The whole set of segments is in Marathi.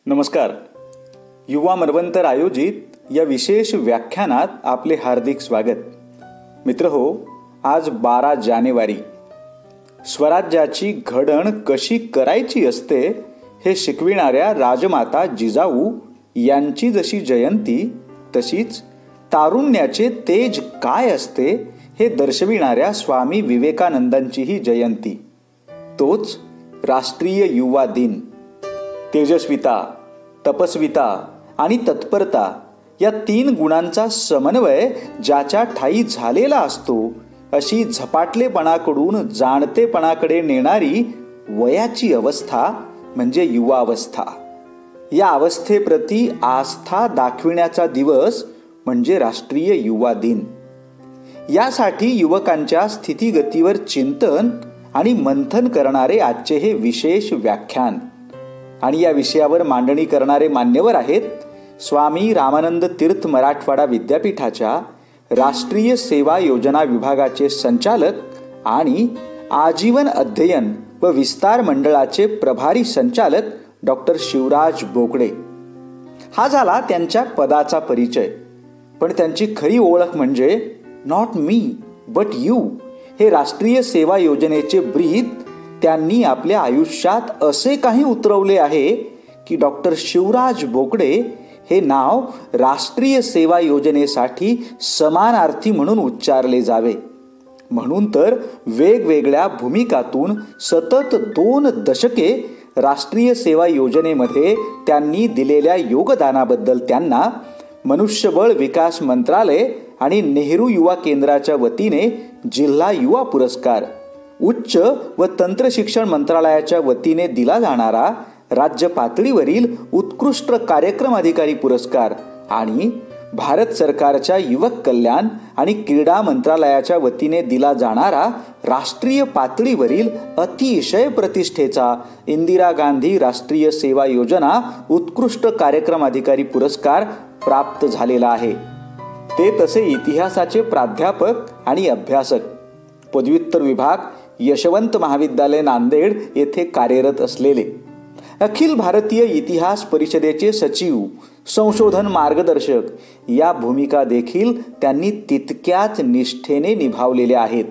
नमस्कार. युवा मनवंतर आयोजित या विशेष व्याख्यानात आपले हार्दिक स्वागत. मित्रहो, आज 12 जानेवारी. स्वराज्याची घडण कशी करायची असते हे शिकविणाऱ्या राजमाता जिजाऊ यांची जशी जयंती, तशीच तारुण्याचे तेज काय असते हे दर्शविणाऱ्या स्वामी विवेकानंदांचीही जयंती. तोच राष्ट्रीय युवा दिन. तेजस्विता, तपस्विता आणि तत्परता या 3 गुणांचा समन्वय ज्याच्या ठायी झालेला असतो, अशी झपाटलेपणाकडून जाणतेपणाकडे नेणारी वयाची अवस्था म्हणजे युवा अवस्था. या अवस्थेप्रती आस्था दाखविण्याचा दिवस म्हणजे राष्ट्रीय युवा दिन. यासाठी युवकांच्या स्थितीगतीवर चिंतन आणि मंथन करणारे आजचे हे विशेष व्याख्यान. आणि या विषयावर मांडणी करणारे मान्यवर आहेत स्वामी रामानंद तीर्थ मराठवाडा विद्यापीठाच्या राष्ट्रीय सेवा योजना विभागाचे संचालक आणि आजीवन अध्ययन व विस्तार मंडळाचे प्रभारी संचालक डॉक्टर शिवराज बोकडे. हा झाला त्यांच्या पदाचा परिचय. पण त्यांची खरी ओळख म्हणजे नॉट मी बट यू हे राष्ट्रीय सेवा योजनेचे ब्रीद त्यांनी आपल्या आयुष्यात असे काही उतरवले आहे की डॉक्टर शिवराज बोकडे हे नाव राष्ट्रीय सेवा योजनेसाठी समानार्थी म्हणून उच्चारले जावे. म्हणून तर वेगवेगळ्या भूमिकातून सतत 2 दशके राष्ट्रीय सेवा योजनेमध्ये त्यांनी दिलेल्या योगदानाबद्दल त्यांना मनुष्यबळ विकास मंत्रालय आणि नेहरू युवा केंद्राच्या वतीने जिल्हा युवा पुरस्कार, उच्च व तंत्र शिक्षण मंत्रालयाच्या वतीने दिला जाणारा राज्य पातळीवरील उत्कृष्ट कार्यक्रम अधिकारी पुरस्कार आणि भारत सरकारच्या युवक कल्याण आणि क्रीडा मंत्रालयाच्या वतीने दिला जाणारा राष्ट्रीय पातळीवरील अतिशय प्रतिष्ठेचा इंदिरा गांधी राष्ट्रीय सेवा योजना उत्कृष्ट कार्यक्रम अधिकारी पुरस्कार प्राप्त झालेला आहे. ते तसे इतिहासाचे प्राध्यापक आणि अभ्यासक, पदव्युत्तर विभाग, यशवंत महाविद्यालय नांदेड येथे कार्यरत असलेले, अखिल भारतीय इतिहास परिषदेचे सचिव, संशोधन मार्गदर्शक या भूमिका देखील त्यांनी तितक्याच निष्ठेने निभावलेल्या आहेत.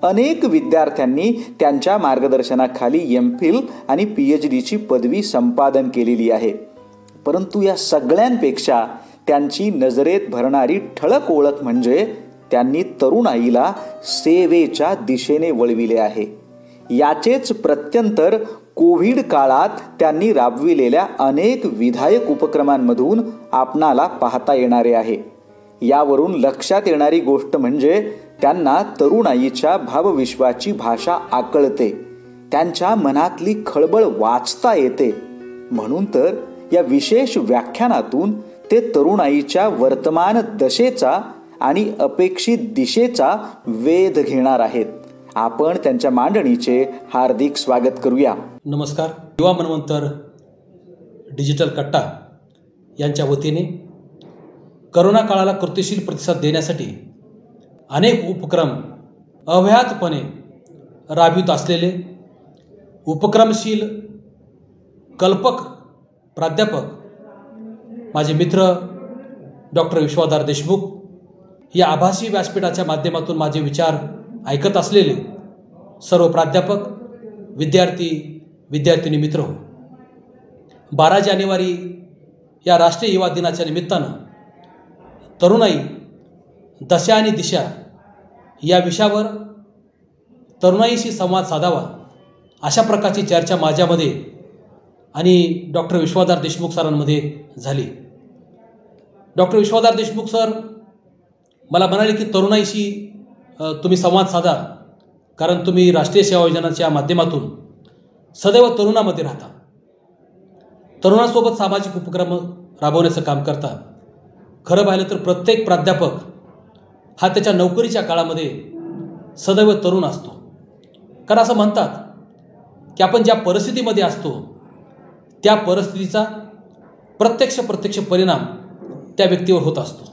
अनेक विद्यार्थ्यांनी त्यांच्या मार्गदर्शनाखाली MPhil आणि PhDची पदवी संपादन केलेली आहे. परंतु या सगळ्यांपेक्षा त्यांची नजरेत भरणारी ठळक ओळख म्हणजे त्यांनी तरुणाईला सेवेच्या दिशेने वळविले आहे. याचेच प्रत्यंतर कोविड काळात त्यांनी राबविलेल्या अनेक विधायक उपक्रमांमधून आपणाला पाहता येणारे आहे. यावरून लक्षात येणारी गोष्ट म्हणजे त्यांना तरुणाईच्या भावविश्वाची भाषा आकळते, त्यांच्या मनातली खळबळ वाचता येते. म्हणून तर या विशेष व्याख्यानातून ते तरुणाईच्या वर्तमान दशेचा आणि अपेक्षित दिशेचा वेध घेणार आहेत. आपण त्यांच्या मांडणीचे हार्दिक स्वागत करूया. नमस्कार. युवा मनवंतर डिजिटल कट्टा यांच्या वतीने करोना काळाला कृतिशील प्रतिसाद देण्यासाठी अनेक उपक्रम अव्याहतपणे राबवित असलेले उपक्रमशील कल्पक प्राध्यापक माझे मित्र डॉक्टर विश्वाधार देशमुख या आभासी व्यासपीठाच्या माध्यमातून माझे विचार ऐकत असलेले सर्व प्राध्यापक, विद्यार्थी, विद्यार्थिनी मित्र हो. 12 जानेवारी या राष्ट्रीय युवा दिनाच्या निमित्तानं तरुणाई दशा आणि दिशा या विषयावर तरुणाईशी संवाद साधावा अशा प्रकारची चर्चा माझ्यामध्ये आणि डॉक्टर विश्वाधार देशमुख सरांमध्ये झाली. डॉक्टर विश्वाधार देशमुख सर मला म्हणाले की तरुणाईशी तुम्ही संवाद साधा, कारण तुम्ही राष्ट्रीय सेवा योजनाच्या माध्यमातून सदैव तरुणामध्ये राहता, तरुणांसोबत सामाजिक उपक्रम राबवण्याचं काम करता. खरं पाहिलं तर प्रत्येक प्राध्यापक हा त्याच्या नोकरीच्या काळामध्ये सदैव तरुण असतो. कारण असं म्हणतात की आपण ज्या परिस्थितीमध्ये असतो त्या परिस्थितीचा प्रत्यक्ष परिणाम त्या व्यक्तीवर होत असतो.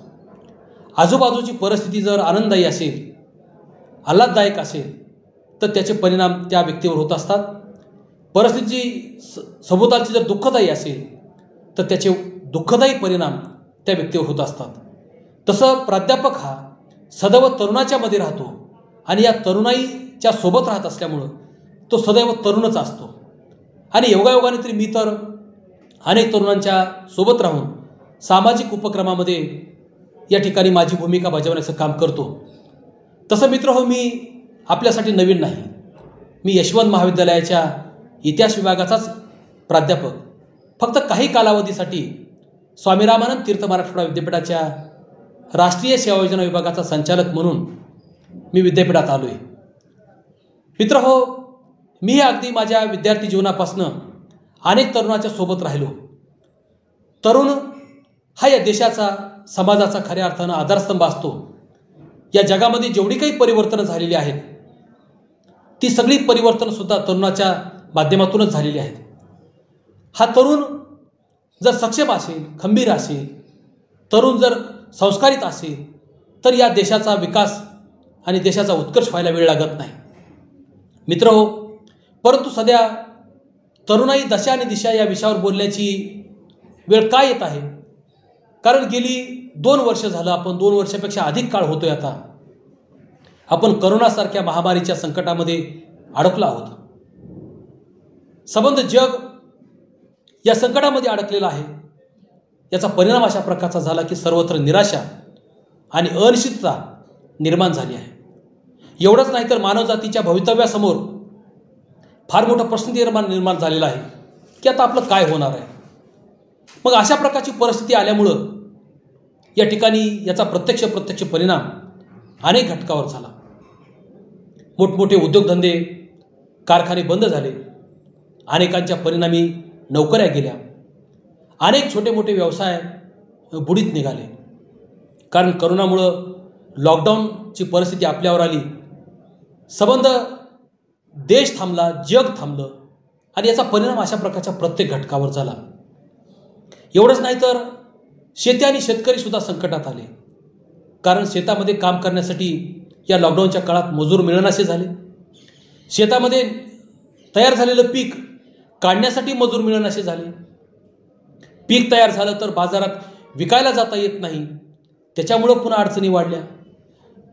आजूबाजूची परिस्थिती जर आनंददायी असेल, आल्हाददायक असेल, तर त्याचे परिणाम त्या व्यक्तीवर होत असतात. परिस्थिती सभोवतालची जर दुःखदायी असेल तर त्याचे दुःखदायी परिणाम त्या व्यक्तीवर होत असतात. तसं प्राध्यापक हा सदैव तरुणाच्या मध्ये राहतो आणि या तरुणाईच्या सोबत राहत असल्यामुळं तो सदैव तरुणच असतो. आणि योगायोगाने तरी मी तर अनेक तरुणांच्या सोबत राहून सामाजिक उपक्रमामध्ये या ठिकाणी माझी भूमिका बजावण्याचं काम करतो. तसं मित्र हो, मी आपल्यासाठी नवीन नाही. मी यशवंत महाविद्यालयाच्या इतिहास विभागाचाच प्राध्यापक. फक्त काही कालावधीसाठी स्वामी रामानंद तीर्थ मराठवाडा विद्यापीठाच्या राष्ट्रीय सेवा योजना विभागाचा संचालक म्हणून मी विद्यापीठात आलो आहे. मित्र हो, मी अगदी माझ्या विद्यार्थी जीवनापासून अनेक तरुणाच्या सोबत राहिलो. तरुण हा या देशाचा, समाजाचा खऱ्या अर्थानं आधारस्तंभ असतो. या जगामध्ये जेवढी काही परिवर्तनं झालेली आहेत ती सगळी परिवर्तनंसुद्धा तरुणाच्या माध्यमातूनच झालेली आहेत. हा तरुण जर सक्षम असेल, खंबीर असेल, तरुण जर संस्कारित असेल तर या देशाचा विकास आणि देशाचा उत्कर्ष व्हायला वेळ लागत नाही. मित्र हो, परंतु सध्या तरुणाई दशा आणि दिशा या विषयावर बोलण्याची वेळ काय येत आहे? कारण गेली 2 वर्ष झालं, आपण 2 वर्षापेक्षा अधिक काळ होतोय आता, आपण करोनासारख्या महामारीच्या संकटामध्ये अडकलो आहोत. संबंध जग या संकटामध्ये अडकलेलं आहे. याचा परिणाम अशा प्रकारचा झाला की सर्वत्र निराशा आणि अनिश्चितता निर्माण झाली आहे. एवढंच नाही तर मानवजातीच्या भवितव्यासमोर फार मोठा प्रश्न निर्माण झालेला आहे की आता आपलं काय होणार आहे. मग अशा प्रकारची परिस्थिती आल्यामुळं या ठिकाणी याचा प्रत्यक्ष परिणाम अनेक घटकावर झाला. मोठमोठे उद्योगधंदे, कारखाने बंद झाले. अनेकांच्या परिणामी नोकऱ्या गेल्या. अनेक छोटे मोठे व्यवसाय बुडीत निघाले. कारण करोनामुळं लॉकडाऊनची परिस्थिती आपल्यावर आली. संबंध देश थांबला, जग थांबलं आणि याचा परिणाम अशा प्रकारच्या प्रत्येक घटकावर झाला. एवढंच नाही तर शेती आणि शेतकरीसुद्धा संकटात आले. कारण शेतामध्ये काम करण्यासाठी या लॉकडाऊनच्या काळात मजूर मिळेनासे झाले. शेतामध्ये तयार झालेलं पीक काढण्यासाठी मजूर मिळेनासे झाले. पीक तयार झालं तर बाजारात विकायला जाता येत नाही, त्याच्यामुळं पुन्हा अडचणी वाढल्या.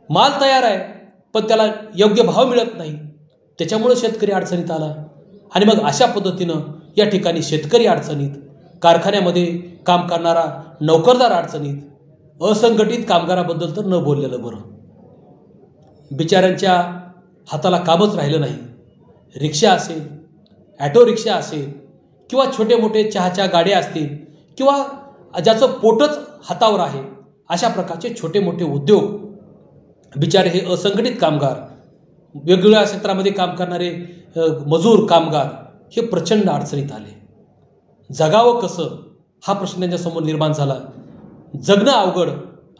माल तयार आहे पण त्याला योग्य भाव मिळत नाही, त्याच्यामुळं शेतकरी अडचणीत आला. आणि मग अशा पद्धतीनं या ठिकाणी शेतकरी अडचणीत, कारखान्यामध्ये काम करणारा नोकरदार अडचणीत, असंघटित कामगाराबद्दल तर न बोललेलं बरं. बिचाऱ्यांच्या हाताला कामच राहिलं नाही. रिक्षा असेल, ॲटो रिक्षा असेल किंवा छोटे मोठे चहाच्या गाड्या असतील किंवा ज्याचं पोटच हातावर आहे, अशा प्रकारचे छोटे मोठे उद्योग, बिचारे हे असंघटित कामगार, वेगवेगळ्या क्षेत्रामध्ये काम करणारे मजूर कामगार हे प्रचंड अडचणीत आले. जगावं कसं हा प्रश्न त्यांच्यासमोर निर्माण झाला. जगणं अवघड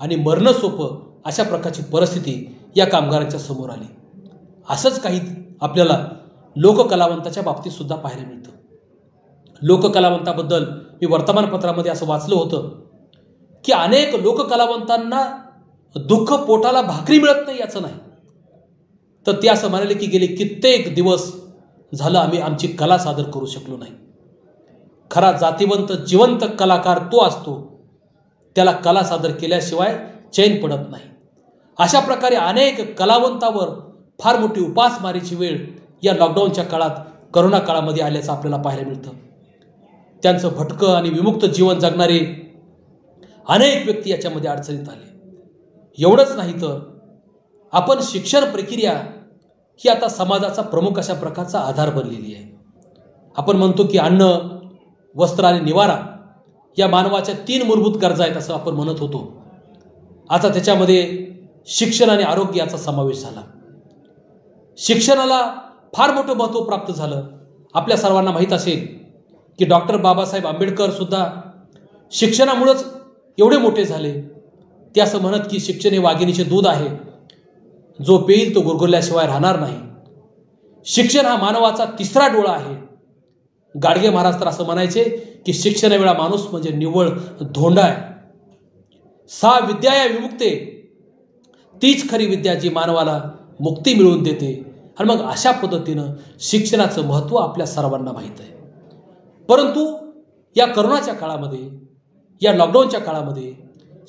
आणि मरणं सोपं अशा प्रकारची परिस्थिती या कामगारांच्या समोर आली. असंच काही आपल्याला लोककलावंताच्या बाबतीत सुद्धा पाहायला मिळतं. लोककलावंताबद्दल मी वर्तमानपत्रामध्ये असं वाचलं होतं की अनेक लोककलावंतांना दुःख पोटाला भाकरी मिळत नाही याचं नाही, तर ते असं म्हणाले की गेले कित्येक दिवस झालं आम्ही आमची कला सादर करू शकलो नाही. खरा जातिवंत जिवंत कलाकार तो असतो, त्याला कला सादर केल्याशिवाय चैन पडत नाही. अशा प्रकारे अनेक कलावंतावर फार मोठी उपासमारीची वेळ या लॉकडाऊनच्या काळात, करोना काळामध्ये आल्याचं आपल्याला पाहायला मिळतं. त्यांचं भटकं आणि विमुक्त जीवन जगणारे अनेक व्यक्ती याच्यामध्ये अडचणीत आले. एवढंच नाही तर आपण शिक्षण प्रक्रिया ही आता समाजाचा प्रमुख अशा प्रकारचा आधार बनलेली आहे. आपण म्हणतो की अन्न, वस्त्र आणि निवारा या मानवाच्या 3 मूलभूत गरजा आहेत असं आपण म्हणत होतो. आता त्याच्यामध्ये शिक्षण आणि आरोग्य याचा समावेश झाला. शिक्षणाला फार मोठं महत्त्व प्राप्त झालं. आपल्या सर्वांना माहीत असेल की डॉक्टर बाबासाहेब आंबेडकर सुद्धा शिक्षणामुळंच एवढे मोठे झाले. ते असं म्हणत की शिक्षण हे वाघिणीचे दूध आहे, जो पेईल तो गुरगुरल्याशिवाय राहणार नाही. शिक्षण हा मानवाचा 3रा डोळा आहे. गाडगे महाराज तर असं म्हणायचे की शिक्षणावेळा माणूस म्हणजे निव्वळ धोंडा आहे. 6 विद्या या विमुक्ते, तीच खरी विद्या जी मानवाला मुक्ती मिळवून देते. आणि मग अशा पद्धतीनं शिक्षणाचं महत्त्व आपल्या सर्वांना माहीत आहे. परंतु या करोनाच्या काळामध्ये, या लॉकडाऊनच्या काळामध्ये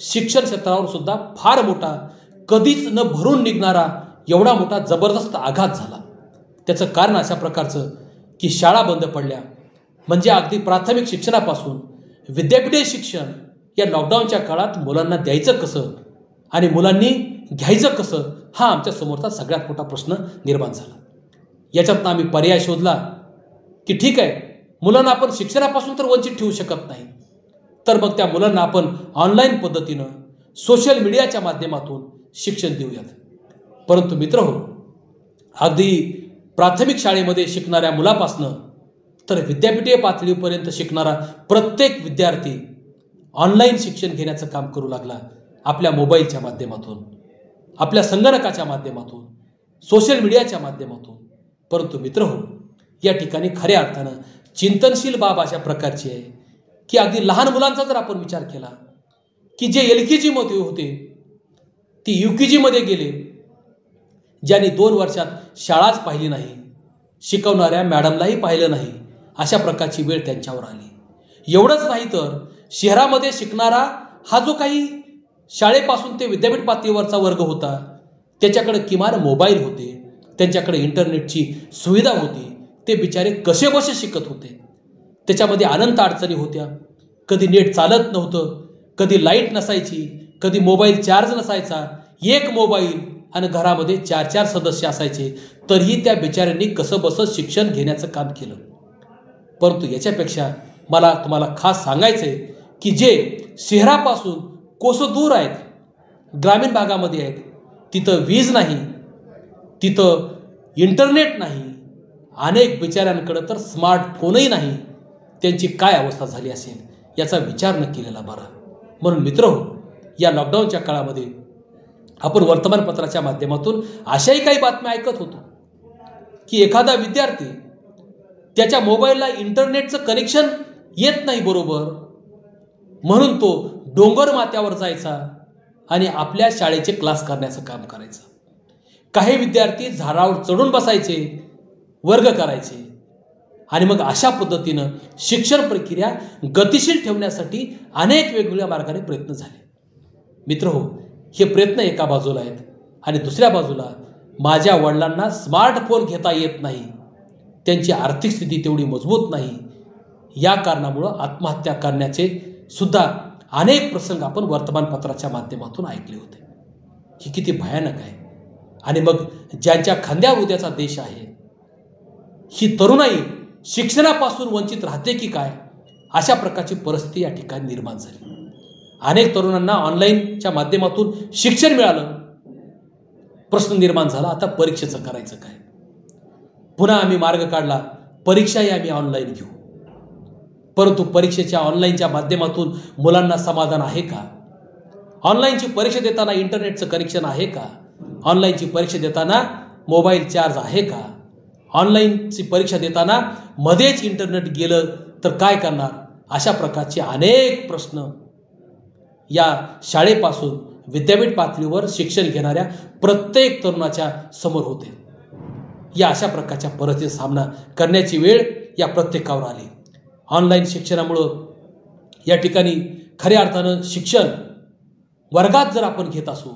शिक्षण क्षेत्रावर सुद्धा फार मोठा, कधीच न भरून निघणारा एवढा मोठा जबरदस्त आघात झाला. त्याचं कारण अशा प्रकारचं की शाळा बंद पडल्या, म्हणजे अगदी प्राथमिक शिक्षणापासून विद्यापीठीय शिक्षण या लॉकडाऊनच्या काळात मुलांना द्यायचं कसं आणि मुलांनी घ्यायचं कसं, हा आमच्या समोरचा सगळ्यात मोठा प्रश्न निर्माण झाला. याच्यातनं आम्ही पर्याय शोधला की ठीक आहे, मुलांना आपण शिक्षणापासून तर वंचित ठेवू शकत नाही, तर मग त्या मुलांना आपण ऑनलाईन पद्धतीनं सोशल मीडियाच्या माध्यमातून शिक्षण देऊयात. परंतु मित्रहो, अगदी प्राथमिक शाळेमध्ये शिकणाऱ्या मुलापासनं तर विद्यापीठीय पातळीपर्यंत शिकणारा प्रत्येक विद्यार्थी ऑनलाईन शिक्षण घेण्याचं काम करू लागला, आपल्या मोबाईलच्या माध्यमातून, आपल्या संगणकाच्या माध्यमातून, सोशल मीडियाच्या माध्यमातून. परंतु मित्रहो, या ठिकाणी खऱ्या अर्थानं चिंतनशील बाब अशा प्रकारची आहे की अगदी लहान मुलांचा जर आपण विचार केला की जे LKG मध्ये होते ती UKG मध्ये गेले, ज्यांनी 2 वर्षात शाळाच पाहिली नाही, शिकवणाऱ्या मॅडमलाही पाहिलं नाही, अशा प्रकारची वेळ त्यांच्यावर आली. एवढंच नाही तर शहरामध्ये शिकणारा हा जो काही शाळेपासून ते विद्यापीठ पातळीवरचा वर्ग होता, त्याच्याकडे किमान मोबाईल होते, त्यांच्याकडे इंटरनेटची सुविधा होती, ते बिचारे कसे बसे शिकत होते. त्याच्यामध्ये अनंत अडचणी होत्या. कधी नेट चालत नव्हतं, कधी लाईट नसायची, कधी मोबाईल चार्ज नसायचा, एक मोबाईल आणि घरामध्ये 4-4 सदस्य असायचे, तरीही त्या बिचाऱ्यांनी कसं बसं शिक्षण घेण्याचं काम केलं. परंतु याच्यापेक्षा मला तुम्हाला खास सांगायचं आहे की जे शहरापासून कोसं दूर आहेत, ग्रामीण भागामध्ये आहेत, तिथं वीज नाही, तिथं इंटरनेट नाही, अनेक बिचाऱ्यांकडं तर स्मार्टफोनही नाही, त्यांची काय अवस्था झाली असेल याचा विचार न केलेला बरा. म्हणून मित्रहो, या लॉकडाऊनच्या काळामध्ये आपण वर्तमानपत्राच्या माध्यमातून अशाही काही बातम्या ऐकत होतो की एखादा विद्यार्थी त्याच्या मोबाईलला इंटरनेटचं कनेक्शन येत नाही बरोबर, म्हणून तो डोंगर माथ्यावर जायचा आणि आपल्या शाळेचे क्लास करण्याचं काम करायचं. काही विद्यार्थी झाडावर चढून बसायचे, वर्ग करायचे आणि मग अशा पद्धतीनं शिक्षण प्रक्रिया गतिशील ठेवण्यासाठी अनेक वेगवेगळ्या मार्गाने प्रयत्न झाले. मित्रहो, हे प्रयत्न एका बाजूला आहेत आणि दुसऱ्या बाजूला माझ्या वडिलांना स्मार्टफोन घेता येत नाही, त्यांची आर्थिक स्थिती तेवढी मजबूत नाही, या कारणामुळं आत्महत्या करण्याचे सुद्धा अनेक प्रसंग आपण वर्तमानपत्राच्या माध्यमातून ऐकले होते. ही किती भयानक आहे. आणि मग ज्यांच्या खांद्यावर उद्याचा देश आहे, ही तरुणाई शिक्षणापासून वंचित राहते की काय, अशा प्रकारची परिस्थिती या ठिकाणी निर्माण झाली. अनेक तरुणांना ऑनलाईनच्या माध्यमातून शिक्षण मिळालं, प्रश्न निर्माण झाला, आता परीक्षेचं करायचं काय. पुन्हा आम्ही मार्ग काढला, परीक्षाही आम्ही ऑनलाईन घेऊ. परंतु परीक्षेच्या ऑनलाईनच्या माध्यमातून मुलांना समाधान आहे का? ऑनलाईनची परीक्षा देताना इंटरनेटचं कनेक्शन आहे का? ऑनलाईनची परीक्षा देताना मोबाईल चार्ज आहे का? ऑनलाईनची परीक्षा देताना मध्येच इंटरनेट गेलं तर काय करणार? अशा प्रकारचे अनेक प्रश्न या शाळेपासून विद्यापीठ पातळीवर शिक्षण घेणाऱ्या प्रत्येक तरुणाच्या समोर होते. या अशा प्रकारच्या परिस्थितीचा सामना करण्याची वेळ या प्रत्येकावर आली. ऑनलाईन शिक्षणामुळं या ठिकाणी खऱ्या अर्थानं शिक्षण वर्गात जर आपण घेत असू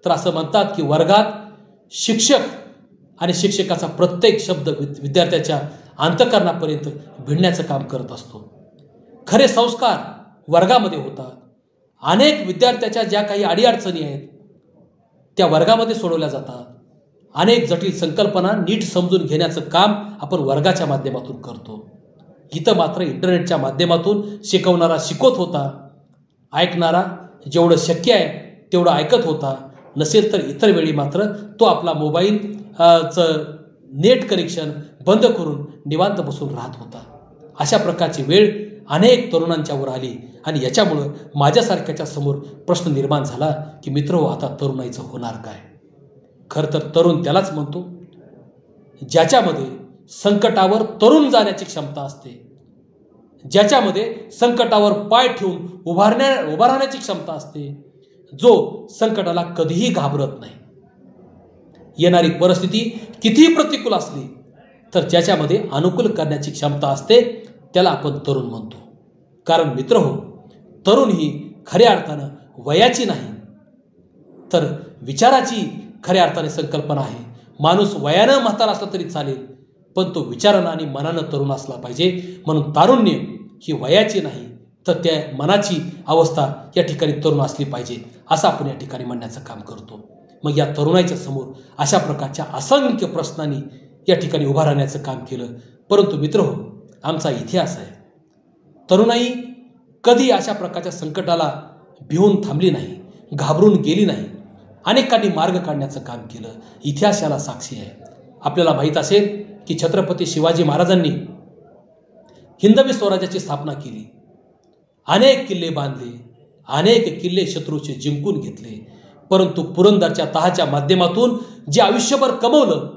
तर असं म्हणतात की वर्गात शिक्षक आणि शिक्षकाचा प्रत्येक शब्द विद्यार्थ्याच्या अंतःकरणापर्यंत भिडण्याचं काम करत असतो. खरे संस्कार वर्गामध्ये होतात. अनेक विद्यार्थ्याच्या ज्या काही अडीअडचणी आहेत त्या वर्गामध्ये सोडवल्या जातात. अनेक जटिल संकल्पना नीट समजून घेण्याचं काम आपण वर्गाच्या माध्यमातून करतो. इथं मात्र इंटरनेटच्या माध्यमातून शिकवणारा शिकवत होता, ऐकणारा जेवढं शक्य आहे तेवढं ऐकत होता, नसेल तर इतर वेळी मात्र तो आपला मोबाईलचं नेट कनेक्शन बंद करून निवांत बसून राहत होता. अशा प्रकारची वेळ अनेक तरुणांच्यावर आली आणि याच्यामुळं माझ्यासारख्याच्या समोर प्रश्न निर्माण झाला की मित्रहो, आता तरुणाईचं होणार काय? खरं तर तरुण त्यालाच म्हणतो ज्याच्यामध्ये संकटावर तरुण जाण्याची क्षमता असते, ज्याच्यामध्ये संकटावर पाय ठेवून उभा राहण्याची क्षमता असते, जो संकटाला कधीही घाबरत नाही. येणारी परिस्थिती कितीही प्रतिकूल असली तर ज्याच्यामध्ये अनुकूल करण्याची क्षमता असते त्याला आपण तरुण म्हणतो. कारण मित्रहो, तरुण ही खऱ्या अर्थानं वयाची नाही तर विचाराची खऱ्या अर्थाने संकल्पना आहे. माणूस वयानं म्हातारा असला तरी चालेल, पण तो विचारानं आणि मनानं तरुण असला पाहिजे. म्हणून तारुण्य ही वयाची नाही तर त्या मनाची अवस्था या ठिकाणी तरुण असली पाहिजे, असं आपण या ठिकाणी म्हणण्याचं काम करतो. मग या तरुणाच्या समोर अशा प्रकारच्या असंख्य प्रश्नांनी या ठिकाणी उभा राहण्याचं काम केलं. परंतु मित्रहो, आमचा इतिहास आहे. तरुणाई कधी अशा प्रकारच्या संकटाला भिवून थांबली नाही, घाबरून गेली नाही. अनेकांनी मार्ग काढण्याचं काम केलं. इतिहास याला साक्षी आहे. आपल्याला माहीत असेल की छत्रपती शिवाजी महाराजांनी हिंदवी स्वराज्याची स्थापना केली. अनेक किल्ले बांधले, अनेक किल्ले शत्रूचे जिंकून घेतले. परंतु पुरंदरच्या तहाच्या माध्यमातून जे आयुष्यभर कमवलं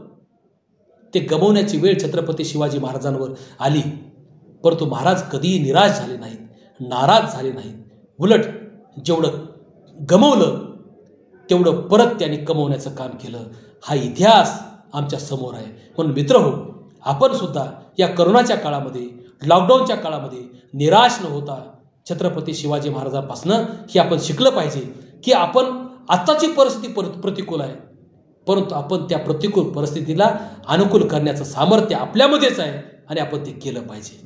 ते गमवण्याची वेळ छत्रपती शिवाजी महाराजांवर आली. परंतु महाराज कधीही निराश झाले नाहीत, नाराज झाले नाहीत. उलट जेवढं गमवलं तेवढं परत त्यांनी कमवण्याचं काम केलं. हा इतिहास आमच्या समोर आहे. म्हणून मित्रहो, आपण सुद्धा या करोनाच्या काळामध्ये, लॉकडाऊनच्या काळामध्ये निराश न होता छत्रपती शिवाजी महाराजांपासनं हे आपण शिकलं पाहिजे की आपण आत्ताची परिस्थिती प्रतिकूल आहे, परंतु आपण त्या प्रतिकूल परिस्थितीला अनुकूल करण्याचं सामर्थ्य आपल्यामध्येच आहे आणि आपण ते केलं पाहिजे.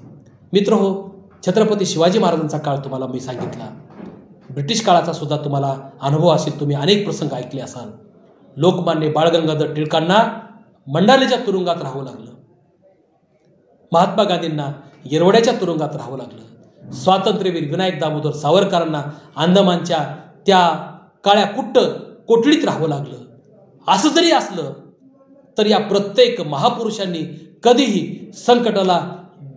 मित्रहो, छत्रपती शिवाजी महाराजांचा काळ तुम्हाला मी सांगितला. ब्रिटिश काळाचा सुद्धा तुम्हाला अनुभव असेल. तुम्ही अनेक प्रसंग ऐकले असाल. लोकमान्य बाळ गंगाधर टिळकांना मंडालेच्या तुरुंगात राहावं लागलं. महात्मा गांधींना येरवड्याच्या तुरुंगात राहावं लागलं. स्वातंत्र्यवीर विनायक दामोदर सावरकरांना अंदमानच्या त्या काळ्या कुट्ट कोठडीत राहावं लागलं. असं जरी असलं तर या प्रत्येक महापुरुषांनी कधीही संकटाला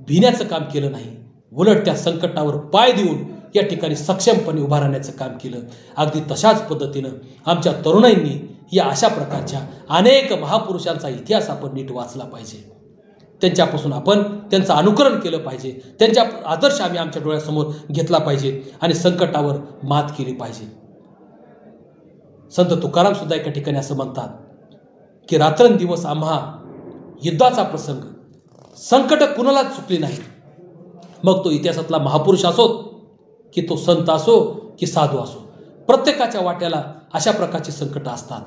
भिण्याचं काम केलं नाही. उलट त्या संकटावर पाय देऊन या ठिकाणी सक्षमपणे उभा राहण्याचं काम केलं. अगदी तशाच पद्धतीनं आमच्या तरुणांनी या अशा प्रकारच्या अनेक महापुरुषांचा इतिहास आपण नीट वाचला पाहिजे. त्यांच्यापासून आपण त्यांचं अनुकरण केलं पाहिजे. त्यांच्या आदर्श आम्ही आमच्या डोळ्यासमोर घेतला पाहिजे आणि संकटावर मात केली पाहिजे. संत तुकाराम सुद्धा एका ठिकाणी असं म्हणतात की रात्रंदिवस आम्हा युद्धाचा प्रसंग, संकट कुणालाच चुकली नाही. मग तो इतिहासातला महापुरुष असो की तो संत असो की साधू असो, प्रत्येकाच्या वाट्याला अशा प्रकारची संकट असतात.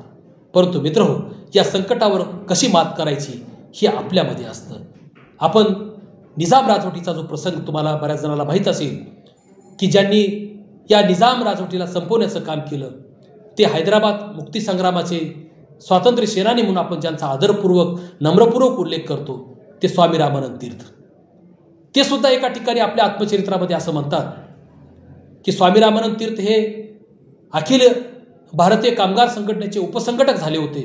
परंतु मित्रहो, या संकटावर कशी मात करायची हे आपल्यामध्ये असतं. आपण निजाम राजवटीचा जो प्रसंग तुम्हाला बऱ्याच जणांना माहीत असेल की ज्यांनी या निजाम राजवटीला संपवण्याचं काम केलं ते हैदराबाद मुक्तीसंग्रामाचे स्वातंत्र्य सेनानी म्हणून आपण ज्यांचा आदरपूर्वक नम्रपूर्वक उल्लेख करतो ते स्वामी रामानंद तीर्थ. ते सुद्धा एका ठिकाणी आपल्या आत्मचरित्रामध्ये असं म्हणतात की स्वामी रामानंद तीर्थ हे अखिल भारतीय कामगार संघटनेचे उपसंघटक झाले होते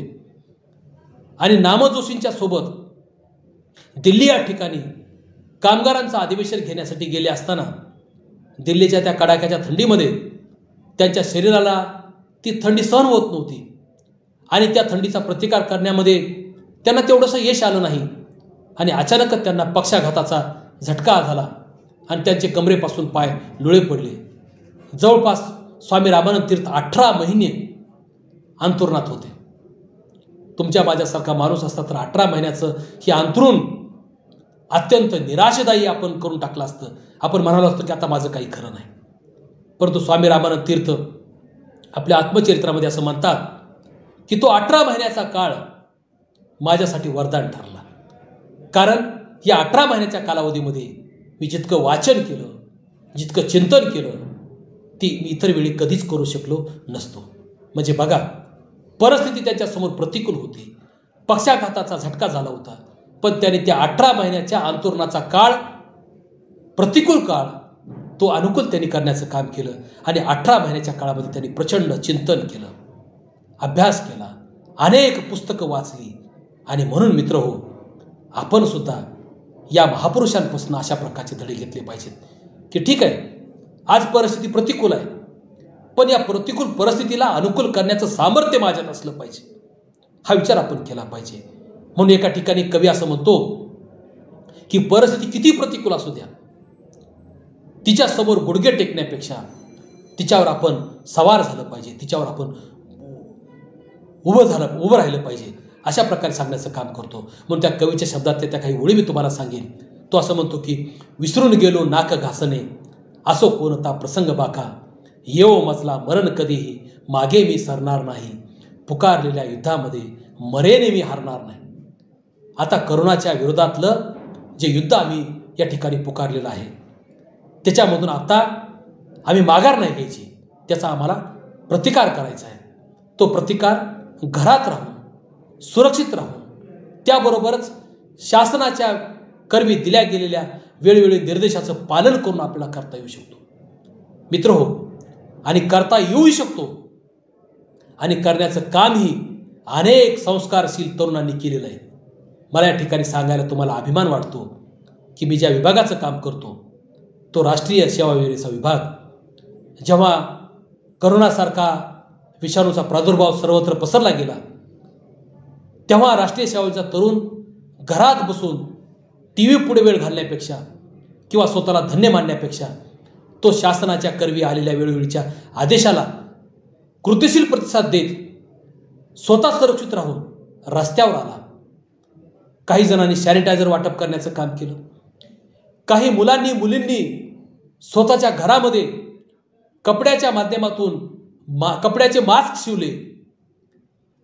आणि नामजोशींच्या सोबत दिल्ली या ठिकाणी कामगारांचं अधिवेशन घेण्यासाठी गेले असताना दिल्लीच्या त्या कडाक्याच्या थंडीमध्ये त्यांच्या शरीराला ती थंडी सहन होत नव्हती आणि त्या थंडीचा प्रतिकार करण्यामध्ये त्यांना तेवढंसं यश आलं नाही आणि अचानकच त्यांना पक्षाघाताचा झटका झाला आणि त्यांचे कमरेपासून पाय लुळे पडले. जवळपास स्वामी रामानंद तीर्थ 18 महिने अंथरुणात होते. तुमच्या माझ्यासारखा माणूस असता तर 18 महिन्याचं हे अंथरुण अत्यंत निराशदायी आपण करून टाकलं असतं. आपण म्हणालो असतो की आता माझं काही खरं नाही. परंतु स्वामी रामानंद तीर्थ आपल्या आत्मचरित्रामध्ये असं म्हणतात की तो 18 महिन्याचा काळ माझ्यासाठी वरदान ठरला. कारण या 18 महिन्याच्या कालावधीमध्ये मी जितकं वाचन केलं, जितकं चिंतन केलं ती मी इतर वेळी कधीच करू शकलो नसतो. म्हणजे बघा, परिस्थिती त्यांच्यासमोर प्रतिकूल होती, पक्षाघाताचा झटका झाला होता, पण त्यांनी त्या 18 महिन्याच्या अंथरुणाचा काळ, प्रतिकूल काळ, तो अनुकूल त्यांनी करण्याचं काम केलं आणि 18 महिन्याच्या काळामध्ये त्यांनी प्रचंड चिंतन केलं, अभ्यास केला, अनेक पुस्तकं वाचली. आणि म्हणून मित्र हो, आपण सुद्धा या महापुरुषांपासून अशा प्रकारचे धडे घेतले पाहिजेत की ठीक आहे, आज परिस्थिती प्रतिकूल आहे, पण या प्रतिकूल परिस्थितीला अनुकूल करण्याचं सामर्थ्य माझ्यात असलं पाहिजे. हा विचार आपण केला पाहिजे. म्हणून एका ठिकाणी कवी असं म्हणतो की परिस्थिती किती प्रतिकूल असू द्या, तिच्या समोर गुडघे टेकण्यापेक्षा तिच्यावर आपण सवार झालं पाहिजे, तिच्यावर आपण उभं राहिलं पाहिजे, अशा प्रकारे सांगण्याचं काम करतो. म्हणून त्या कवीच्या शब्दातल्या त्या काही ओळी मी तुम्हाला सांगेन. तो असं म्हणतो की विसरून गेलो नाक घासणे, असो कोणता प्रसंग बाका, येवो मजला मरण कधीही, मागे मी सरणार नाही, पुकारलेल्या युद्धामध्ये मरेने मी हारणार नाही. आता करोनाच्या विरोधातलं जे युद्ध आम्ही या ठिकाणी पुकारलेलं आहे, त्याच्यामधून आता आम्ही माघार नाही घ्यायची, त्याचा आम्हाला प्रतिकार करायचा आहे. तो प्रतिकार घरात राहून, सुरक्षित राहून, त्याबरोबरच शासनाच्या करवी दिल्या गेलेल्या वेळोवेळी निर्देशाचं पालन करून आपल्याला करता येऊ शकतो. मित्रहो, आणि करता येऊही शकतो, आणि करण्याचं कामही अनेक संस्कारशील तरुणांनी केलेलं आहे. मला या ठिकाणी सांगायला तुम्हाला अभिमान वाटतो की मी ज्या विभागाचं काम करतो, तो राष्ट्रीय सेवा योजनेचा विभाग, जेव्हा करोनासारखा विषाणूचा प्रादुर्भाव सर्वत्र पसरला गेला, तेव्हा राष्ट्रीय सेवा योजनेचा तरुण घरात बसून टी व्ही पुढे वेळ घालण्यापेक्षा किंवा स्वतःला धन्य मानण्यापेक्षा तो शासनाच्या करवी आलेल्या वेळोवेळीच्या आदेशाला कृतिशील प्रतिसाद देत स्वतः सुरक्षित राहून रस्त्यावर आला. काही जणांनी सॅनिटायझर वाटप करण्याचं काम केलं. काही मुलांनी मुलींनी स्वतःच्या घरामध्ये कपड्याच्या माध्यमातून कपड्याचे मास्क शिवले,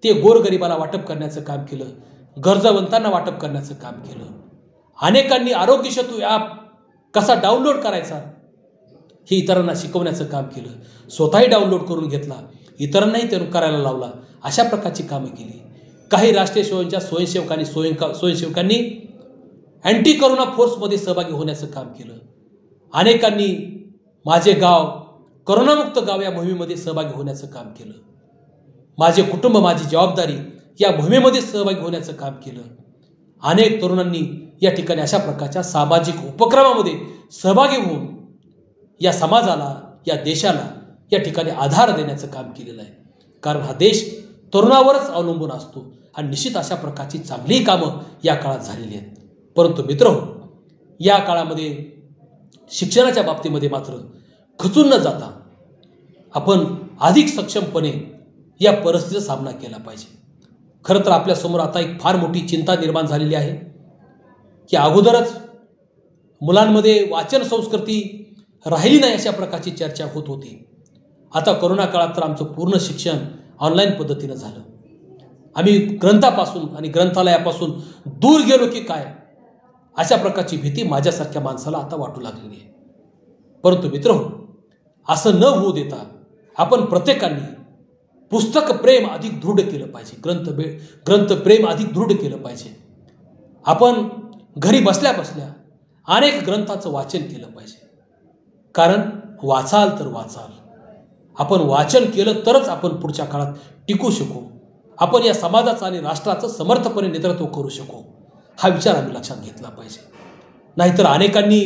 ते गोरगरिबाला वाटप करण्याचं काम केलं, गरजवंतांना वाटप करण्याचं काम केलं. अनेकांनी आरोग्य सेतू ॲप कसा डाउनलोड करायचा हे इतरांना शिकवण्याचं काम केलं. स्वतःही डाउनलोड करून घेतला, इतरांनाही ते करायला लावला. अशा प्रकारची कामं केली. काही राष्ट्रीय सेवांच्या स्वयंसेवकांनी अँटी करोना फोर्समध्ये सहभागी होण्याचं काम केलं. अनेकांनी माझे गाव करोनामुक्त गाव या मोहिमेमध्ये सहभागी होण्याचं काम केलं. माझे कुटुंब माझी जबाबदारी या मोहिमेमध्ये सहभागी होण्याचं काम केलं. अनेक तरुणांनी या ठिकाणी अशा प्रकारच्या सामाजिक उपक्रमामध्ये सहभागी होऊन या समाजाला, या देशाला या ठिकाणी आधार देण्याचं काम केलेलं आहे. कारण हा देश तरुणावरच अवलंबून असतो आणि निश्चित अशा प्रकारची चांगली कामं या काळात झालेली आहेत. परंतु मित्रहो, या काळामध्ये शिक्षणाच्या बाबतीमध्ये मात्र खचून न जाता आपण अधिक सक्षमपणे या परिस्थितीचा सामना केला पाहिजे. खरं तर आपल्यासमोर आता एक फार मोठी चिंता निर्माण झालेली आहे की अगोदरच मुलांमध्ये वाचन संस्कृती राहिली नाही अशा प्रकारची चर्चा होत होती. आता कोरोना काळात तर आमचं पूर्ण शिक्षण ऑनलाईन पद्धतीनं झालं. आम्ही ग्रंथापासून आणि ग्रंथालयापासून दूर गेलो की काय अशा प्रकारची भीती माझ्यासारख्या माणसाला आता वाटू लागलेली आहे. परंतु मित्रहो, असं न होऊ देता आपण प्रत्येकाने पुस्तक प्रेम अधिक दृढ केलं पाहिजे, ग्रंथ प्रेम अधिक दृढ केलं पाहिजे. आपण घरी बसल्या बसल्या अनेक ग्रंथाचं वाचन केलं पाहिजे. कारण वाचाल तर वाचाल, आपण वाचन केलं तरच आपण पुढच्या काळात टिकू शकू, आपण या समाजाचं आणि राष्ट्राचं समर्थपणे नेतृत्व करू शकू. हा विचार आम्ही लक्षात घेतला पाहिजे. नाहीतर अनेकांनी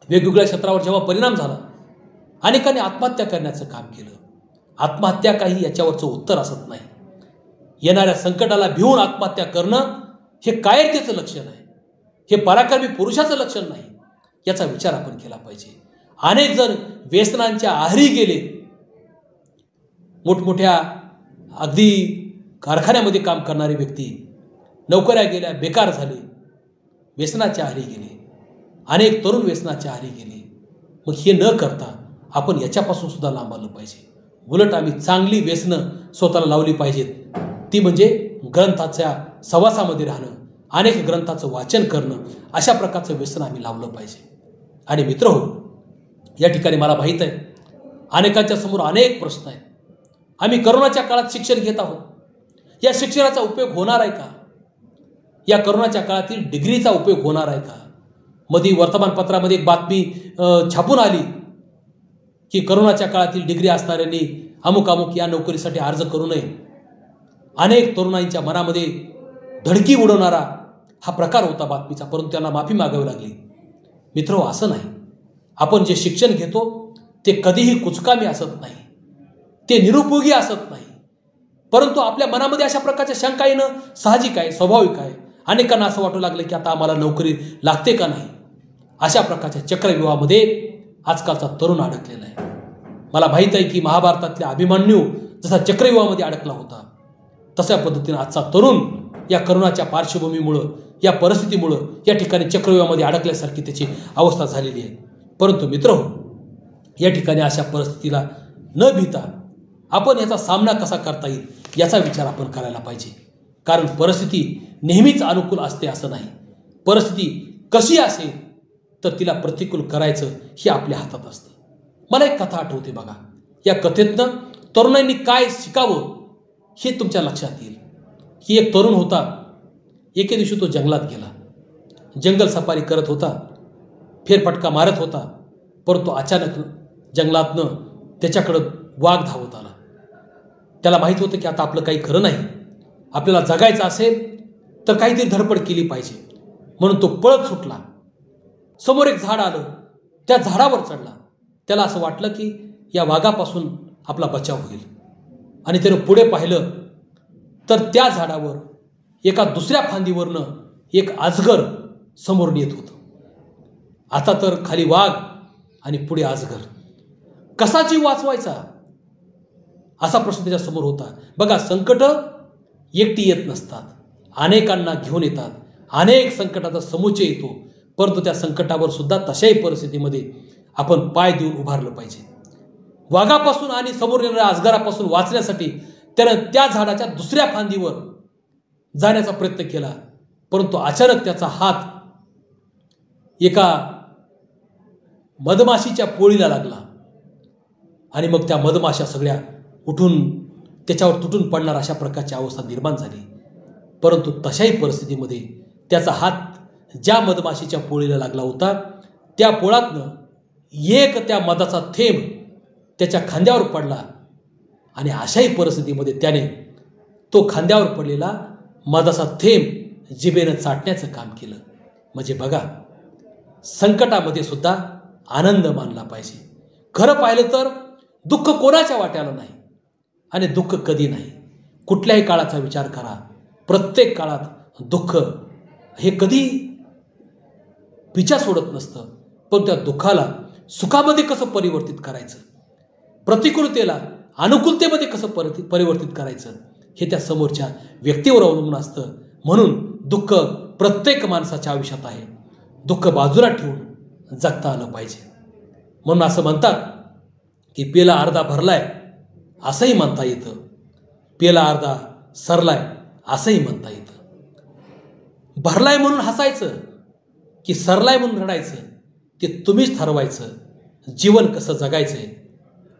वेगवेगळ्या क्षेत्रावर जेव्हा परिणाम झाला, अनेकांनी आत्महत्या करण्याचं काम केलं. आत्महत्या काही याच्यावरचं उत्तर असत नाही. येणाऱ्या संकटाला भिवून आत्महत्या करणं हे कायरतेचं लक्षण आहे, हे पराक्रमी पुरुषाचं लक्षण नाही. याचा विचार आपण केला पाहिजे. अनेक जण व्यसनांच्या आहारी गेले, मोठमोठ्या अगदी कारखान्यामध्ये काम करणारे व्यक्ती नोकऱ्या गेल्या, बेकार झाले, व्यसनाच्या आहारी गेले. अनेक तरुण व्यसनाच्या आहारी गेले. मग हे न करता आपण याच्यापासून सुद्धा लांब आलं पाहिजे. उलट आम्ही चांगली व्यसनं स्वतःला लावली पाहिजेत. ती म्हणजे ग्रंथाच्या सहवासामध्ये राहणं, अनेक ग्रंथाचं वाचन करणं. अशा प्रकारचं व्यसन आम्ही लावलं पाहिजे. आणि मित्रहो, या ठिकाणी मला माहीत आहे अनेकांच्या समोर अनेक प्रश्न आहेत. आम्ही करोनाच्या काळात शिक्षण घेत आहोत, या शिक्षणाचा उपयोग होणार आहे का? या करोनाच्या काळातील डिग्रीचा उपयोग होणार आहे का? मध्ये वर्तमानपत्रामध्ये एक बातमी छापून आली की करोनाच्या काळातील डिग्री असणाऱ्यांनी अमुक अमुक या नोकरीसाठी अर्ज करू नये. अनेक तरुणांच्या मनामध्ये धडकी उडवणारा हा प्रकार होता बातमीचा, परंतु त्यांना माफी मागावी लागली. मित्र, असं नाही. आपण जे शिक्षण घेतो ते कधीही कुचकामी असत नाही, ते निरुपयोगी असत नाही. परंतु आपल्या मनामध्ये अशा प्रकारच्या शंका येणं साहजिक आहे, स्वाभाविक आहे. अनेकांना असं वाटू लागलं की आता आम्हाला नोकरी लागते का नाही. अशा प्रकारच्या चक्रव्यूहामध्ये आजकालचा तरुण अडकलेला आहे. मला माहीत आहे की महाभारतातल्या अभिमन्यू जसा चक्रव्यूहामध्ये अडकला होता, तशा पद्धतीने आजचा तरुण या करोनाच्या पार्श्वभूमीमुळं, या परिस्थितीमुळं या ठिकाणी चक्रव्यूहामध्ये अडकल्यासारखी त्याची अवस्था झालेली आहे. परंतु मित्रहो, या ठिकाणी अशा परिस्थितीला न भीता आपण याचा सामना कसा करता येईल याचा विचार आपण करायला पाहिजे. कारण परिस्थिती नेहमीच अनुकूल असते असं नाही. परिस्थिती कशी असेल तर तिला प्रतिकूल करायचं हे आपल्या हातात असतं. मला एक कथा आठवते बघा. या कथेतनं तरुणांनी काय शिकावं हे तुमच्या लक्षात येईल. की एक तरुण होता. एके दिवशी तो जंगलात गेला. जंगल सफारी करत होता, फेरफटका मारत होता. परंतु अचानक जंगलातनं त्याच्याकडं वाघ धावत आला. त्याला माहीत होतं की आता आपलं काही खरं नाही. आपल्याला जगायचं असेल तर काहीतरी धडपड केली पाहिजे. म्हणून तो पळत सुटला. समोर एक झाड आलं. त्या झाडावर चढला. त्याला असं वाटलं की या वाघापासून आपला बचाव होईल. आणि त्यानं पुढे पाहिलं तर त्या झाडावर एका दुसऱ्या फांदीवरनं एक अजगर समोरून येत होतं. आता तर खाली वाघ आणि पुढे अजगर. कसा जीव वाचवायचा असा प्रश्न त्याच्या समोर होता. बघा, संकट एकटी येत नसतात, अनेकांना घेऊन येतात. अनेक संकटाचा समुच्चय येतो. परंतु त्या संकटावर सुद्धा तशाही परिस्थितीमध्ये आपण पाय देऊन उभारलं पाहिजे. वाघापासून आणि समोर येणाऱ्या अजगरापासून वाचण्यासाठी त्यानं त्या झाडाच्या दुसऱ्या फांदीवर जाण्याचा प्रयत्न केला. परंतु अचानक त्याचा हात एका मधमाशीच्या पोळीला लागला आणि मग त्या मधमाशा सगळ्या उठून त्याच्यावर तुटून पडणार अशा प्रकारची अवस्था निर्माण झाली. परंतु तशाही परिस्थितीमध्ये त्याचा हात ज्या मधमाशीच्या पोळीला लागला होता त्या पोळातनं एक त्या मधाचा थेंब त्याच्या खांद्यावर पडला. आणि अशाही परिस्थितीमध्ये त्याने तो खांद्यावर पडलेला मधाचा थेंब जिभेनं चाटण्याचं काम केलं. म्हणजे बघा, संकटामध्ये सुद्धा आनंद मानला पाहिजे. खरं पाहिलं तर दुःख कोणाच्या वाट्याला नाही आणि दुःख कधी नाही. कुठल्याही काळाचा विचार करा. प्रत्येक काळात दुःख हे कधी पिछा सोडत नसतं. पण त्या दुःखाला सुखामध्ये कसं परिवर्तित करायचं, प्रतिकूलतेला अनुकूलतेमध्ये कसं परिवर्तित करायचं हे त्या समोरच्या व्यक्तीवर अवलंबून असतं. म्हणून दुःख प्रत्येक माणसाच्या आयुष्यात आहे. दुःख बाजूला ठेवून जगता आलं पाहिजे. म्हणून असं म्हणतात की पेला अर्धा भरलाय असंही म्हणता येतं, पेला अर्धा सरलाय असंही म्हणता येतं. भरलाय म्हणून हसायचं की सरलाय म्हणून रडायचं ते तुम्हीच ठरवायचं. जीवन कसं जगायचंय,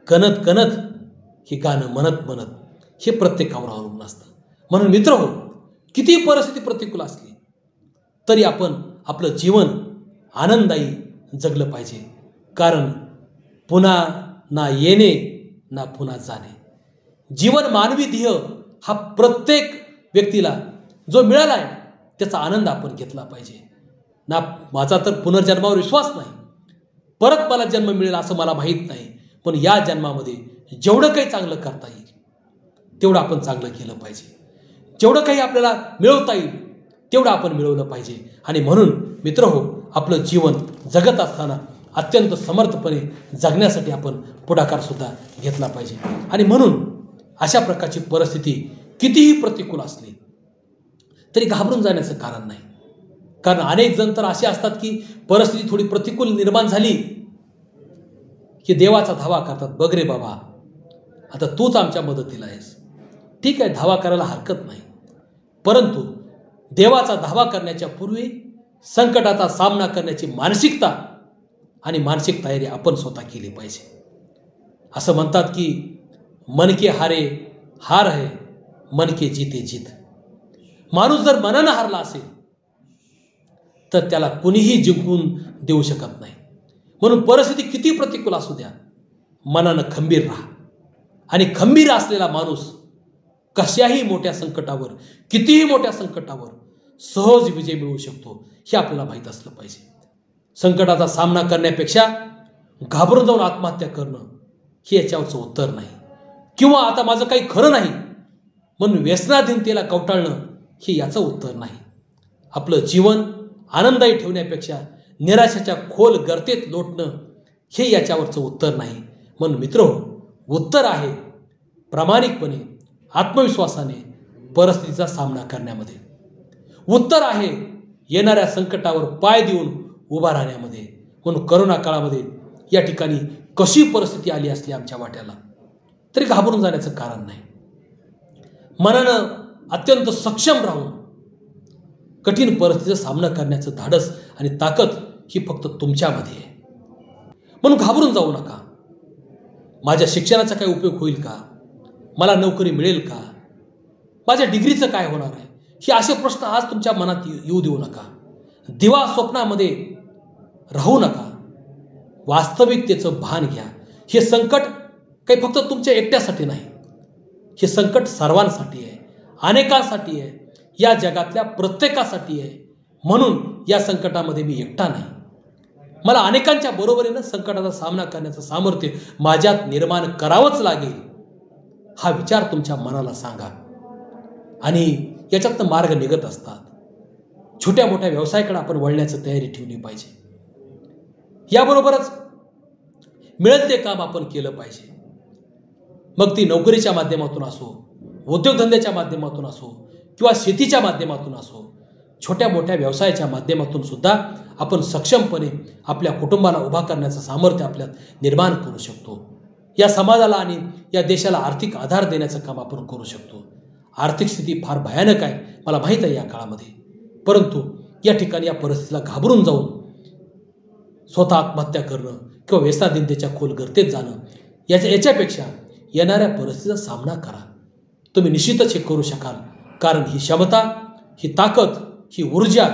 कणत कणत हे गाणं म्हणत म्हणत हे प्रत्येकावर अवलंबून असतं. म्हणून मित्रहो, किती परिस्थिती प्रतिकूल असली तरी आपण आपलं जीवन आनंददायी जगलं पाहिजे. कारण पुन्हा ना येणे ना पुन्हा जाणे. जीवन मानवी ध्येय हा प्रत्येक व्यक्तीला जो मिळाला आहे त्याचा आनंद आपण घेतला पाहिजे. ना माझा तर पुनर्जन्मावर विश्वास नाही, परत मला जन्म मिळेल असं मला माहीत नाही. पण या जन्मामध्ये जेवढं काही चांगलं करता येईल तेवढं आपण चांगलं केलं पाहिजे. जेवढं काही आपल्याला मिळवता येईल तेवढं आपण मिळवलं पाहिजे. आणि म्हणून मित्रहो, आपलं जीवन जगत असताना अत्यंत समर्थपणे जगण्यासाठी आपण पुढाकारसुद्धा घेतला पाहिजे. आणि म्हणून अशा प्रकारची परिस्थिती कितीही प्रतिकूल असली तरी घाबरून जाण्याचं कारण नाही. कारण अनेक जण तर असे असतात की परिस्थिती थोडी प्रतिकूल निर्माण झाली की देवाचा धावा करतात. बघ रे बाबा, आता तूच आमच्या मदतीला आहेस. ठीक आहे, धावा करायला हरकत नाही. परंतु देवाचा धावा करण्याच्या पूर्वी संकटाचा सामना करण्याची मानसिकता आणि मानसिक तयारी आपण स्वतः केली पाहिजे. असं म्हणतात की मन के हारे हार है, मन के जीते जीत. माणूस जर मनानं हारला असेल तर त्याला कुणीही जिंकून देऊ शकत नाही. म्हणून परिस्थिती किती प्रतिकूल असू द्या, मनानं खंबीर राहा. आणि खंबीर असलेला माणूस कशाही मोठ्या संकटावर, कितीही मोठ्या संकटावर सहज विजय मिळवू शकतो हे आपल्याला माहीत असलं पाहिजे. संकटाचा सामना करण्यापेक्षा घाबरून जाऊन आत्महत्या करणं हे याच्यावरचं उत्तर नाही. किंवा आता माझं काही खरं नाही म्हणून व्यसनाधीनतेला कवटाळणं हे याचं उत्तर नाही. आपलं जीवन आनंदायी ठेवण्यापेक्षा निराशेच्या खोल गर्तेत लोटणं हे याच्यावरचं उत्तर नाही. म्हणून मित्रहो, उत्तर आहे प्रामाणिकपणे, आत्मविश्वासाने परिस्थितीचा सामना करण्यामध्ये. उत्तर आहे येणाऱ्या संकटावर पाय देऊन उभा राहण्यामध्ये. म्हणून करोना काळामध्ये या ठिकाणी कशी परिस्थिती आली असली आमच्या वाट्याला तरी घाबरून जाण्याचं कारण नाही. मनानं अत्यंत सक्षम राहून कठीण परिस्थितीचा सामना करण्याचं धाडस आणि ताकद ही फक्त तुमच्यामध्ये आहे. म्हणून घाबरून जाऊ नका. माझ्या शिक्षणाचा काय उपयोग होईल का? मला नोकरी मिळेल का? माझ्या डिग्रीचं काय होणार आहे? हे असे प्रश्न आज तुमच्या मनात येऊ देऊ नका. दिवा स्वप्नामध्ये राहू नका. वास्तविकतेचं भान घ्या. हे संकट काही फक्त तुमच्या एकट्यासाठी नाही, हे संकट सर्वांसाठी आहे, अनेकांसाठी आहे, या जगातल्या प्रत्येकासाठी आहे. म्हणून या संकटामध्ये मी एकटा नाही. मला अनेकांच्या बरोबरीनं संकटाचा सामना करण्याचं सामर्थ्य माझ्यात निर्माण करावंच लागेल. हा विचार तुमच्या मनाला सांगा आणि याच्यातनं मार्ग निघत असतात. छोट्या मोठ्या व्यवसायाकडे आपण वळण्याची तयारी ठेवली पाहिजे. याबरोबरच मिळेल ते काम आपण केलं पाहिजे. मग ती नोकरीच्या माध्यमातून असो, उद्योगधंद्याच्या माध्यमातून असो किंवा शेतीच्या माध्यमातून असो, छोट्या मोठ्या व्यवसायाच्या माध्यमातून सुद्धा आपण सक्षमपणे आपल्या कुटुंबाला उभा करण्याचं सामर्थ्य आपल्यात निर्माण करू शकतो. या समाजाला आणि या देशाला आर्थिक आधार देण्याचं काम आपण करू शकतो. आर्थिक स्थिती फार भयानक आहे, मला माहीत आहे या काळामध्ये. परंतु या ठिकाणी या परिस्थितीला घाबरून जाऊन स्वतः आत्महत्या करणं किंवा व्यसनाधीनतेच्या खोल गर्तेत जाणं याच्यापेक्षा येणाऱ्या परिस्थितीचा सामना करा. तुम्ही निश्चितच हे करू शकाल. कारण ही क्षमता, ही ताकद, ही ऊर्जा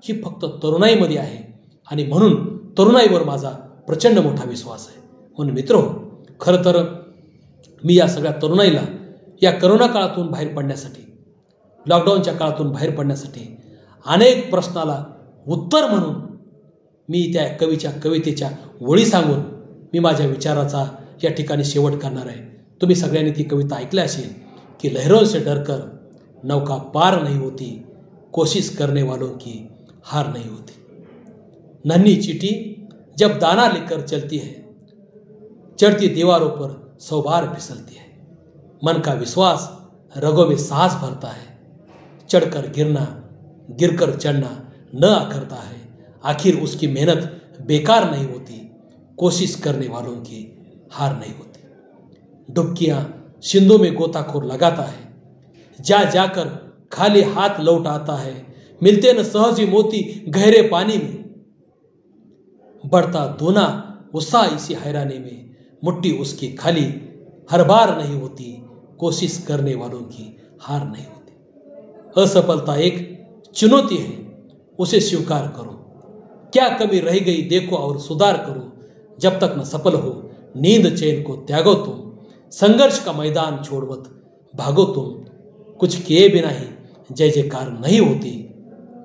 ही फक्त तरुणाईमध्ये आहे आणि म्हणून तरुणाईवर माझा प्रचंड मोठा विश्वास आहे. म्हणून मित्रहो, खरं तर मी या सगळ्या तरुणाईला या करोना काळातून बाहेर पडण्यासाठी, लॉकडाऊनच्या काळातून बाहेर पडण्यासाठी अनेक प्रश्नाला उत्तर म्हणून मी त्या कवितेच्या ओळी सांगून मी माझ्या विचाराचा या ठिकाणी शेवट करणार आहे. तुम्ही सगळ्यांनी ती कविता ऐकली असेल की लहरों से डरकर नौका पार नहीं होती, कोशिश करने वालों की हार नहीं होती. नन्ही चिट्ठी जब दाना लेकर चलती है, चढ़ती दीवारों पर 100 बार फिसलती है. मन का विश्वास रगों में साहस भरता है, चढ़कर गिरना, गिरकर चढ़ना न करता है. आखिर उसकी मेहनत बेकार नहीं होती, कोशिश करने वालों की हार नहीं होती. डुबकियां सिंधु में गोताखोर लगाता है, जा जाकर खाली हाथ लौट आता है. मिलते न सहज ही मोती गहरे पानी में, बढ़ता दूना उत्साह इसी हैरानी में. मुट्ठी उसकी खाली हर बार नहीं होती, कोशिश करने वालों की हार नहीं होती. असफलता एक चुनौती है, उसे स्वीकार करो. क्या कमी रह गई देखो और सुधार करो. जब तक न सफल हो नींद चैन को त्यागो तुम. संघर्ष का मैदान छोड़ मत भागो तुम. कुछ किए बिना ही जय जयकार नहीं होती,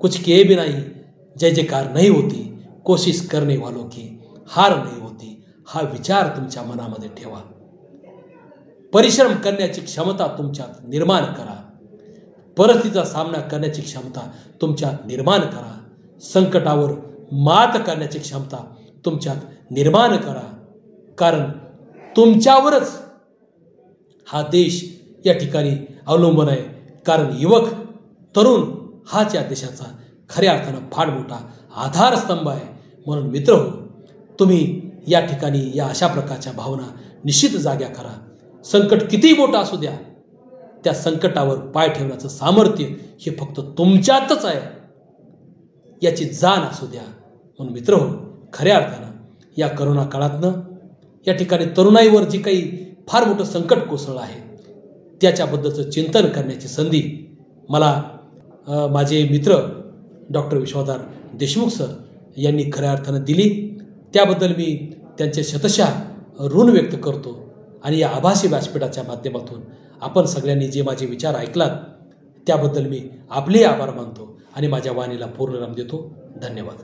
कुछ किए बिना ही जय जयकार नहीं होती. कोशिश करने वालों की हार नहीं होती. हा विचार तुमच्या मनामध्ये ठेवा. परिश्रम करण्याची क्षमता तुमच्यात निर्माण करा. परिस्थितीचा सामना करण्याची क्षमता तुमच्यात निर्माण करा. संकटावर मात करण्याची क्षमता तुमच्यात निर्माण करा. कारण तुमच्यावरच हा देश या ठिकाणी अवलंबून आहे. कारण युवक, तरुण हाच या देशाचा खऱ्या अर्थानं फार मोठा आधारस्तंभ आहे. म्हणून मित्रहो, तुम्ही या ठिकाणी या अशा प्रकारच्या भावना निश्चित जाग्या करा. संकट कितीही मोठं असू द्या, त्या संकटावर पाय ठेवण्याचं सामर्थ्य हे फक्त तुमच्यातच आहे याची जाण असू द्या. म्हणून मित्रहो, खऱ्या अर्थानं या करोना काळातनं या ठिकाणी तरुणाईवर जी काही फार मोठं संकट कोसळलं आहे त्याच्याबद्दलचं चिंतन करण्याची संधी मला माझे मित्र डॉक्टर विश्वाधार देशमुख सर यांनी खऱ्या अर्थानं दिली. त्याबद्दल मी त्यांचे शतशः ऋण व्यक्त करतो. आणि या आभासी व्यासपीठाच्या माध्यमातून आपण सगळ्यांनी जे माझे विचार ऐकलात त्याबद्दल मी आपले आभार मानतो आणि माझ्या वाणीला पूर्णविराम देतो. धन्यवाद.